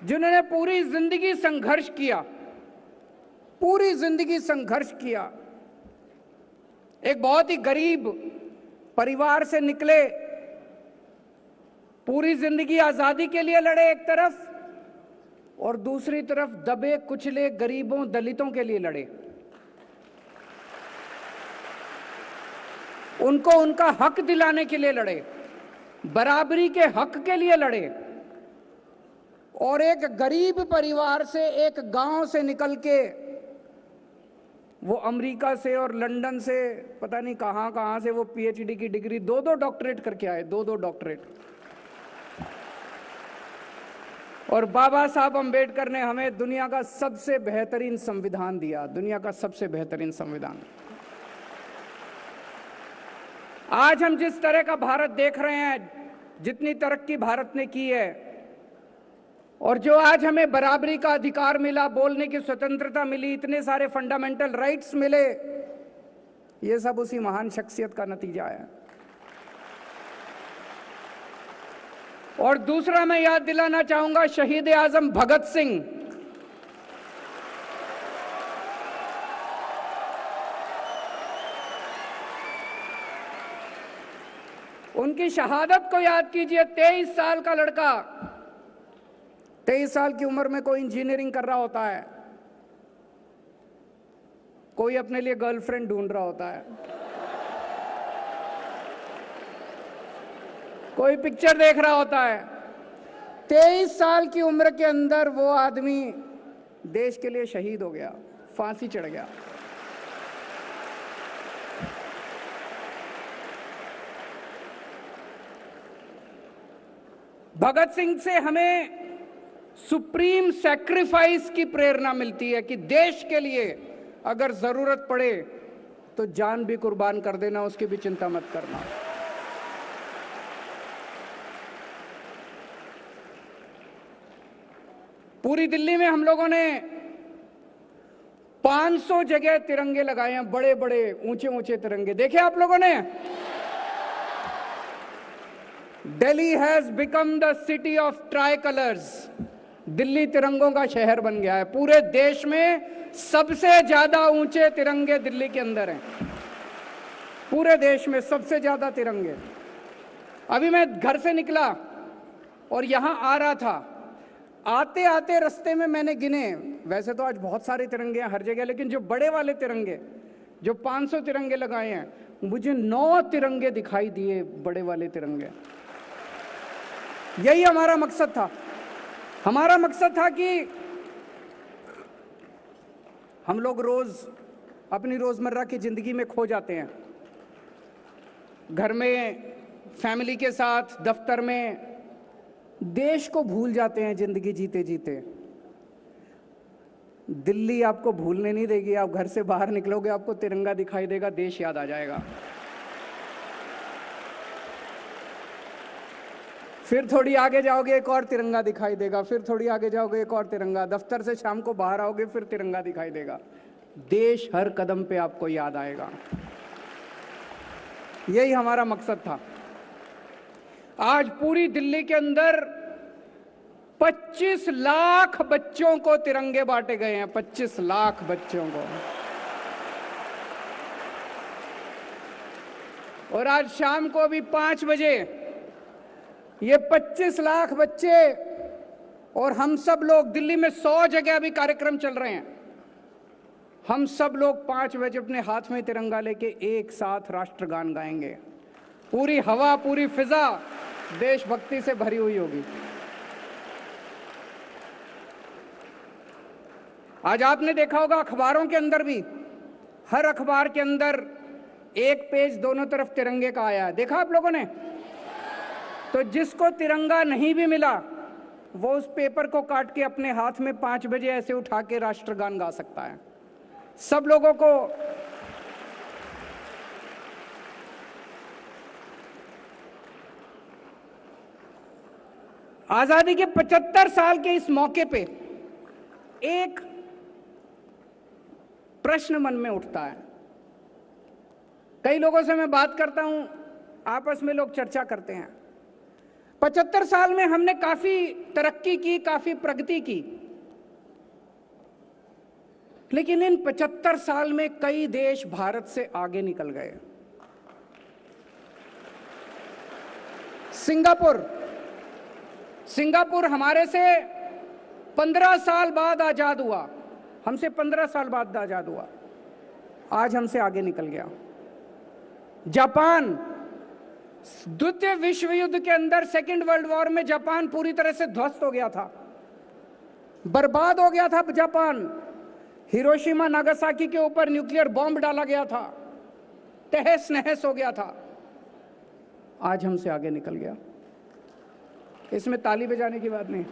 जिन्होंने पूरी जिंदगी संघर्ष किया, पूरी जिंदगी संघर्ष किया, एक बहुत ही गरीब परिवार से निकले, पूरी जिंदगी आजादी के लिए लड़े एक तरफ, और दूसरी तरफ दबे कुचले गरीबों दलितों के लिए लड़े, उनको उनका हक दिलाने के लिए लड़े, बराबरी के हक के लिए लड़े। और एक गरीब परिवार से, एक गांव से निकल के वो अमेरिका से और लंदन से, पता नहीं कहां कहां से वो पीएचडी की डिग्री, दो डॉक्टरेट करके आए, दो डॉक्टरेट। और बाबा साहब अंबेडकर ने हमें दुनिया का सबसे बेहतरीन संविधान दिया, दुनिया का सबसे बेहतरीन संविधान। आज हम जिस तरह का भारत देख रहे हैं, जितनी तरक्की भारत ने की है, और जो आज हमें बराबरी का अधिकार मिला, बोलने की स्वतंत्रता मिली, इतने सारे फंडामेंटल राइट्स मिले, ये सब उसी महान शख्सियत का नतीजा है। और दूसरा मैं याद दिलाना चाहूंगा शहीद आजम भगत सिंह। उनकी शहादत को याद कीजिए। 23 साल का लड़का, 23 साल की उम्र में कोई इंजीनियरिंग कर रहा होता है, कोई अपने लिए गर्लफ्रेंड ढूंढ रहा होता है, कोई पिक्चर देख रहा होता है। 23 साल की उम्र के अंदर वो आदमी देश के लिए शहीद हो गया, फांसी चढ़ गया। भगत सिंह से हमें सुप्रीम सैक्रिफाइस की प्रेरणा मिलती है कि देश के लिए अगर जरूरत पड़े तो जान भी कुर्बान कर देना, उसकी भी चिंता मत करना। पूरी दिल्ली में हम लोगों ने 500 जगह तिरंगे लगाए हैं, बड़े बड़े ऊंचे ऊंचे तिरंगे। देखे आप लोगों ने? Delhi has become the city of tricolours. Delhi तिरंगों का शहर बन गया है। पूरे देश में सबसे ज्यादा ऊंचे तिरंगे दिल्ली के अंदर हैं। पूरे देश में सबसे ज्यादा तिरंगे। अभी मैं घर से निकला और यहां आ रहा था, आते आते रास्ते में मैंने गिने, वैसे तो आज बहुत सारे तिरंगे हैं हर जगह, लेकिन जो बड़े वाले तिरंगे, जो 500 तिरंगे लगाए हैं, मुझे 9 तिरंगे दिखाई दिए, बड़े वाले तिरंगे। यही हमारा मकसद था। हमारा मकसद था कि हम लोग रोज अपनी रोजमर्रा की जिंदगी में खो जाते हैं, घर में, फैमिली के साथ, दफ्तर में, देश को भूल जाते हैं जिंदगी जीते जीते। दिल्ली आपको भूलने नहीं देगी। आप घर से बाहर निकलोगे, आपको तिरंगा दिखाई देगा, देश याद आ जाएगा। फिर थोड़ी आगे जाओगे, एक और तिरंगा दिखाई देगा, फिर थोड़ी आगे जाओगे, एक और तिरंगा, दफ्तर से शाम को बाहर आओगे, फिर तिरंगा दिखाई देगा। देश हर कदम पे आपको याद आएगा। यही हमारा मकसद था। आज पूरी दिल्ली के अंदर 25 लाख बच्चों को तिरंगे बांटे गए हैं। 25 लाख बच्चों को। और आज शाम को भी 5 बजे ये 25 लाख बच्चे और हम सब लोग, दिल्ली में 100 जगह अभी कार्यक्रम चल रहे हैं, हम सब लोग 5 बजे अपने हाथ में तिरंगा लेके एक साथ राष्ट्रगान गाएंगे। पूरी हवा, पूरी फिजा देशभक्ति से भरी हुई होगी। आज आपने देखा होगा अखबारों के अंदर भी, हर अखबार के अंदर एक पेज दोनों तरफ तिरंगे का आया है। देखा आप लोगों ने? तो जिसको तिरंगा नहीं भी मिला, वो उस पेपर को काट के अपने हाथ में 5 बजे ऐसे उठा के राष्ट्रगान गा सकता है। सब लोगों को आजादी के 75 साल के इस मौके पे एक प्रश्न मन में उठता है। कई लोगों से मैं बात करता हूं, आपस में लोग चर्चा करते हैं, 75 साल में हमने काफी तरक्की की, काफी प्रगति की, लेकिन इन 75 साल में कई देश भारत से आगे निकल गए। सिंगापुर हमारे से 15 साल बाद आजाद हुआ, हमसे 15 साल बाद आजाद हुआ, आज हमसे आगे निकल गया। जापान, द्वितीय विश्व युद्ध के अंदर, सेकेंड वर्ल्ड वॉर में जापान पूरी तरह से ध्वस्त हो गया था, बर्बाद हो गया था जापान। हिरोशिमा नागासाकी के ऊपर न्यूक्लियर बॉम्ब डाला गया था, तहस नहस हो गया था, आज हमसे आगे निकल गया। इसमें ताली बजाने की बात नहीं।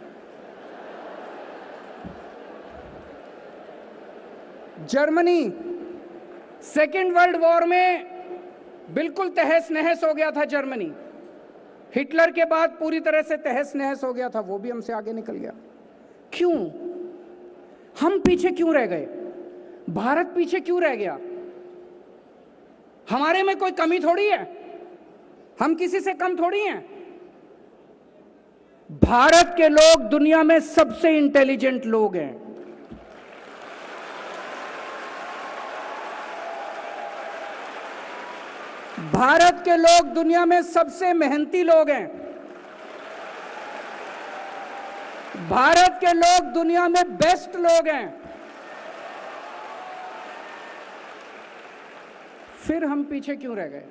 जर्मनी सेकेंड वर्ल्ड वॉर में बिल्कुल तहस नहस हो गया था। जर्मनी हिटलर के बाद पूरी तरह से तहस नहस हो गया था, वो भी हमसे आगे निकल गया। क्यों? हम पीछे क्यों रह गए? भारत पीछे क्यों रह गया? हमारे में कोई कमी थोड़ी है, हम किसी से कम थोड़ी हैं। भारत के लोग दुनिया में सबसे इंटेलिजेंट लोग हैं। भारत के लोग दुनिया में सबसे मेहनती लोग हैं। भारत के लोग दुनिया में बेस्ट लोग हैं। फिर हम पीछे क्यों रह गए?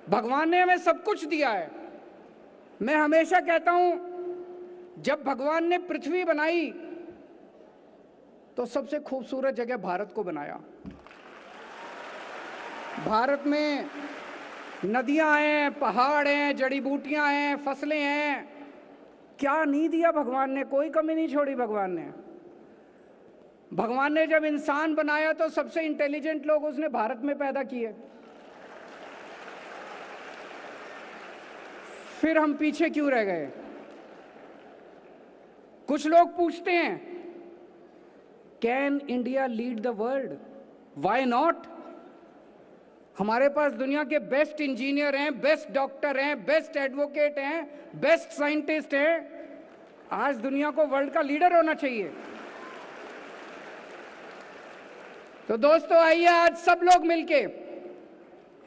भगवान ने हमें सब कुछ दिया है। मैं हमेशा कहता हूं, जब भगवान ने पृथ्वी बनाई तो सबसे खूबसूरत जगह भारत को बनाया। भारत में नदियां हैं, पहाड़ हैं, जड़ी बूटियां हैं, फसलें हैं। क्या नहीं दिया भगवान ने? कोई कमी नहीं छोड़ी भगवान ने। भगवान ने जब इंसान बनाया तो सबसे इंटेलिजेंट लोग उसने भारत में पैदा किए। फिर हम पीछे क्यों रह गए? कुछ लोग पूछते हैं, can India lead the world? Why not? हमारे पास दुनिया के बेस्ट इंजीनियर हैं, बेस्ट डॉक्टर हैं, बेस्ट एडवोकेट हैं, बेस्ट साइंटिस्ट हैं। आज दुनिया को वर्ल्ड का लीडर होना चाहिए। तो दोस्तों आइए आज सब लोग मिलके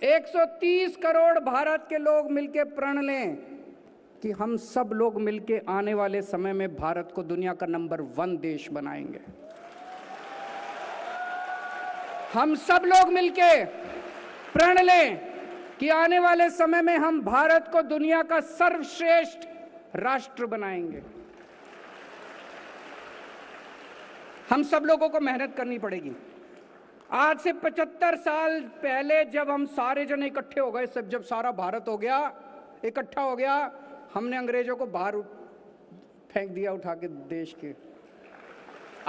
130 करोड़ भारत के लोग मिलके प्रण लें कि हम सब लोग मिलके आने वाले समय में भारत को दुनिया का नंबर 1 देश बनाएंगे। हम सब लोग मिलके प्रण लें कि आने वाले समय में हम भारत को दुनिया का सर्वश्रेष्ठ राष्ट्र बनाएंगे। हम सब लोगों को मेहनत करनी पड़ेगी। आज से 75 साल पहले जब हम सारे जन इकट्ठे हो गए, सब जब सारा भारत हो गया, इकट्ठा हो गया, हमने अंग्रेजों को बाहर फेंक दिया उठा के देश के।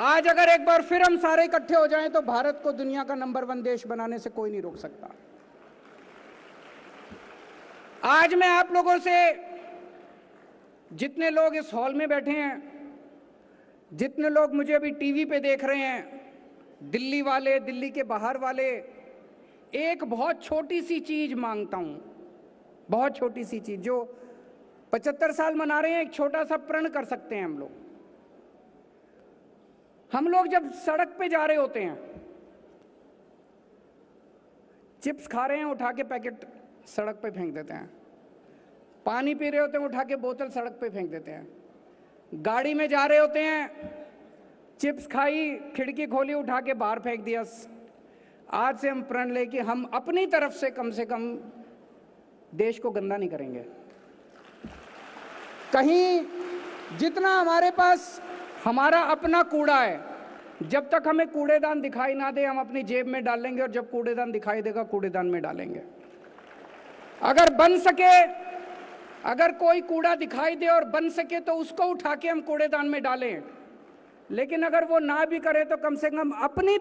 आज अगर एक बार फिर हम सारे इकट्ठे हो जाएं तो भारत को दुनिया का नंबर 1 देश बनाने से कोई नहीं रोक सकता। आज मैं आप लोगों से, जितने लोग इस हॉल में बैठे हैं, जितने लोग मुझे अभी टीवी पे देख रहे हैं, दिल्ली वाले, दिल्ली के बाहर वाले, एक बहुत छोटी सी चीज मांगता हूं। बहुत छोटी सी चीज, जो 75 साल मना रहे हैं, एक छोटा सा प्रण कर सकते हैं हम लोग। हम लोग जब सड़क पे जा रहे होते हैं, चिप्स खा रहे हैं, उठा के पैकेट सड़क पे फेंक देते हैं। पानी पी रहे होते हैं, उठा के बोतल सड़क पे फेंक देते हैं। गाड़ी में जा रहे होते हैं, चिप्स खाई, खिड़की खोली, उठा के बाहर फेंक दिया। आज से हम प्रण ले कि हम अपनी तरफ से कम देश को गंदा नहीं करेंगे। कहीं जितना हमारे पास हमारा अपना कूड़ा है, जब तक हमें कूड़ेदान दिखाई ना दे, हम अपनी जेब में डाल लेंगे, और जब कूड़ेदान दिखाई देगा, कूड़ेदान में डालेंगे। अगर बन सके, अगर कोई कूड़ा दिखाई दे और बन सके तो उसको उठा के हम कूड़ेदान में डालें। लेकिन अगर वो ना भी करे तो कम से कम अपनी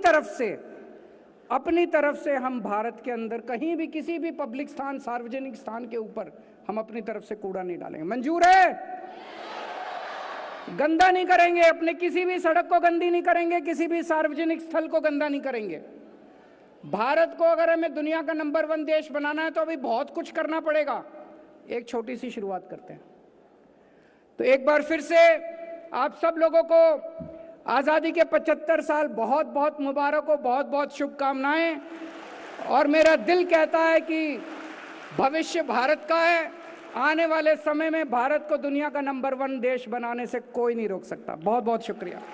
तरफ से हम भारत के अंदर कहीं भी, किसी भी पब्लिक स्थान, सार्वजनिक स्थान के ऊपर हम अपनी तरफ से कूड़ा नहीं डालेंगे। मंजूर है? गंदा नहीं करेंगे, अपने किसी भी सड़क को गंदी नहीं करेंगे, किसी भी सार्वजनिक स्थल को गंदा नहीं करेंगे। भारत को अगर हमें दुनिया का नंबर 1 देश बनाना है तो अभी बहुत कुछ करना पड़ेगा। एक छोटी सी शुरुआत करते हैं। तो एक बार फिर से आप सब लोगों को आज़ादी के 75 साल बहुत बहुत मुबारक हो, बहुत बहुत शुभकामनाएं। और मेरा दिल कहता है कि भविष्य भारत का है। आने वाले समय में भारत को दुनिया का नंबर 1 देश बनाने से कोई नहीं रोक सकता। बहुत बहुत शुक्रिया।